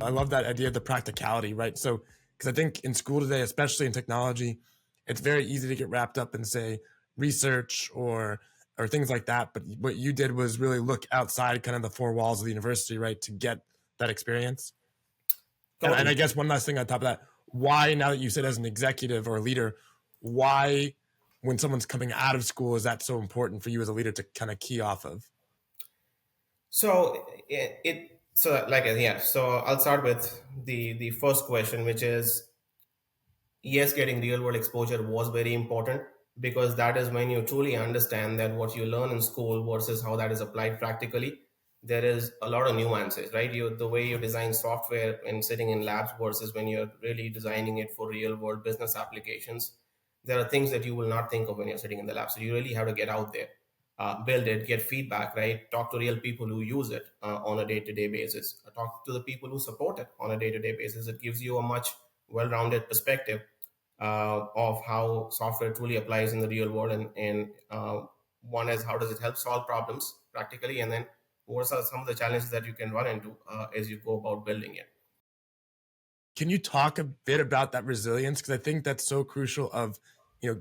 I love that idea of the practicality, right? So, because I think in school today, especially in technology, it's very easy to get wrapped up in, say, research or things like that. But what you did was really look outside kind of the four walls of the university, right, to get that experience. And I Totally. guess one last thing on top of that, why, now that you said as an executive or a leader, why, when someone's coming out of school, is that so important for you as a leader to kind of key off of? So So I'll start with the first question, which is yes, getting real world exposure was very important because that is when you truly understand that what you learn in school versus how that is applied practically. There is a lot of nuances, right? The way you design software and sitting in labs versus when you're really designing it for real world business applications. There are things that you will not think of when you're sitting in the lab. So you really have to get out there, build it, get feedback, right? Talk to real people who use it on a day to day basis. Talk to the people who support it on a day to day basis. It gives you a much well rounded perspective of how software truly applies in the real world. And one is how does it help solve problems practically, and then what are some of the challenges that you can run into as you go about building it. Can you talk a bit about that resilience? Because I think that's so crucial of,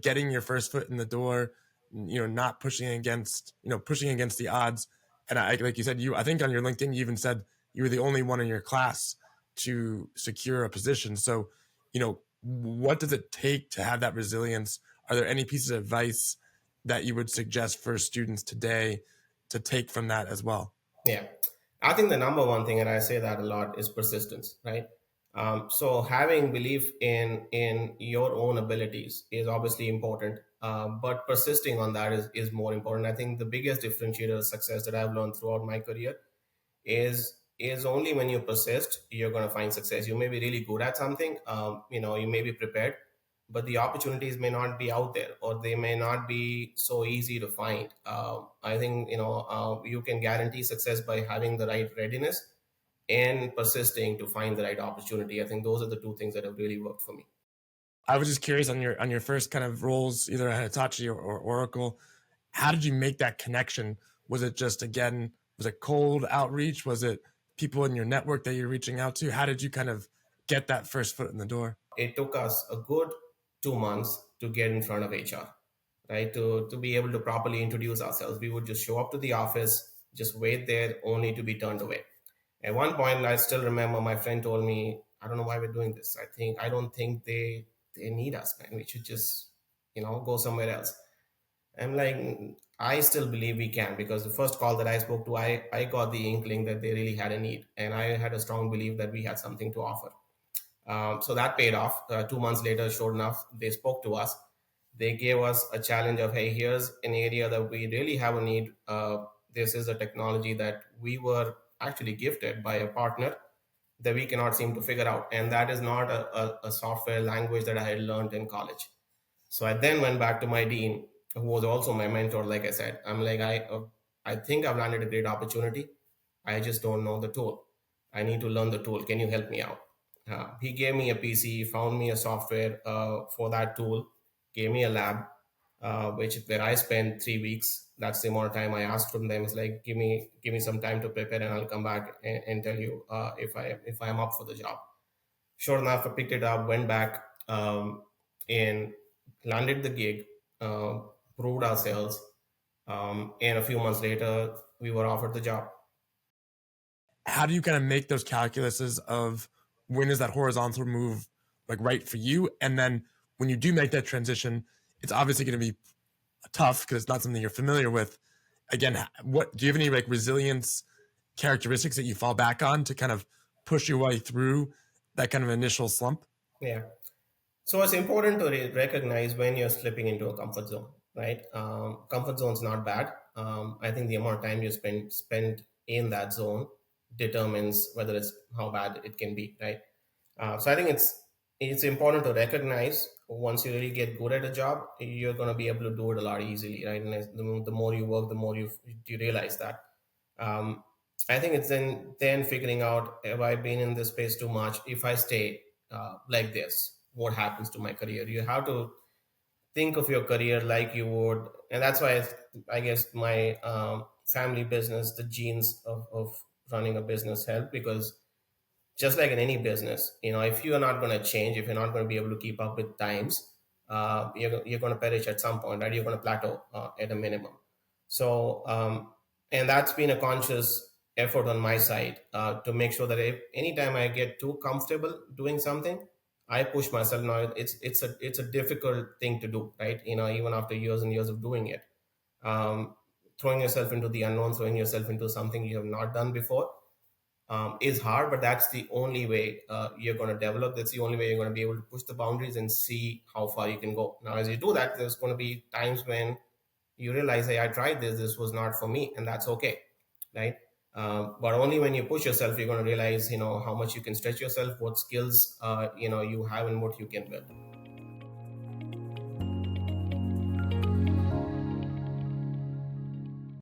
getting your first foot in the door, not pushing against the odds. And like you said, I think on your LinkedIn, you even said you were the only one in your class to secure a position. So, what does it take to have that resilience? Are there any pieces of advice that you would suggest for students today to take from that as well? Yeah, I think the number one thing, and I say that a lot, is persistence, right? So having belief in your own abilities is obviously important, but persisting on that is more important. I think the biggest differentiator of success that I've learned throughout my career is only when you persist you're going to find success. You may be really good at something, you may be prepared, but the opportunities may not be out there, or they may not be so easy to find. I think you can guarantee success by having the right readiness and persisting to find the right opportunity. I think those are the two things that have really worked for me. I was just curious on your first kind of roles, either at Hitachi or Oracle. How did you make that connection? Was it just, again, was it cold outreach? Was it people in your network that you're reaching out to? How did you kind of get that first foot in the door? It took us a good 2 months to get in front of HR, right? To be able to properly introduce ourselves. We would just show up to the office, just wait there, only to be turned away. At one point, I still remember my friend told me, "I don't know why we're doing this. I don't think they need us, man. We should just, go somewhere else." I'm like, I still believe we can, because the first call that I spoke to, I got the inkling that they really had a need, and I had a strong belief that we had something to offer. So that paid off. 2 months later, sure enough, they spoke to us. They gave us a challenge of, hey, here's an area that we really have a need. This is a technology that we were actually gifted by a partner that we cannot seem to figure out. And that is not a software language that I had learned in college. So I then went back to my dean, who was also my mentor. Like I said, I'm like, I think I've landed a great opportunity. I just don't know the tool. I need to learn the tool. Can you help me out? He gave me a PC, found me a software for that tool, gave me a lab, which where I spent 3 weeks. That's the amount of time I asked from them. It's like, give me some time to prepare, and I'll come back and tell you if I am up for the job. Sure enough, I picked it up, went back, and landed the gig, uh, proved ourselves, and a few months later, we were offered the job. How do you kind of make those calculuses of when is that horizontal move like right for you? And then when you do make that transition, it's obviously going to be tough because it's not something you're familiar with. Again, what do you have any like resilience characteristics that you fall back on to kind of push your way through that kind of initial slump? Yeah. So it's important to recognize when you're slipping into a comfort zone, right? Comfort zone's not bad. I think the amount of time you spend in that zone determines whether it's how bad it can be, right? So I think it's important to recognize once you really get good at a job, you're going to be able to do it a lot easily, right? And the more you work, the more you realize that. Um, I think it's then figuring out, have I been in this space too much? If I stay like this, what happens to my career? You have to think of your career like you would, and that's why I guess my family business, the genes of running a business help, because just like in any business, if you are not going to change, if you're not going to be able to keep up with times, you're going to perish at some point, right? You're going to plateau at a minimum. So, and that's been a conscious effort on my side to make sure that if anytime I get too comfortable doing something, I push myself. Now it's a difficult thing to do, right? Even after years and years of doing it, um, throwing yourself into the unknown, throwing yourself into something you have not done before, is hard, but that's the only way you're going to develop. That's the only way you're going to be able to push the boundaries and see how far you can go. Now, as you do that, there's going to be times when you realize, hey, I tried this was not for me, and that's okay, right? But only when you push yourself, you're going to realize, how much you can stretch yourself, what skills, you have, and what you can build.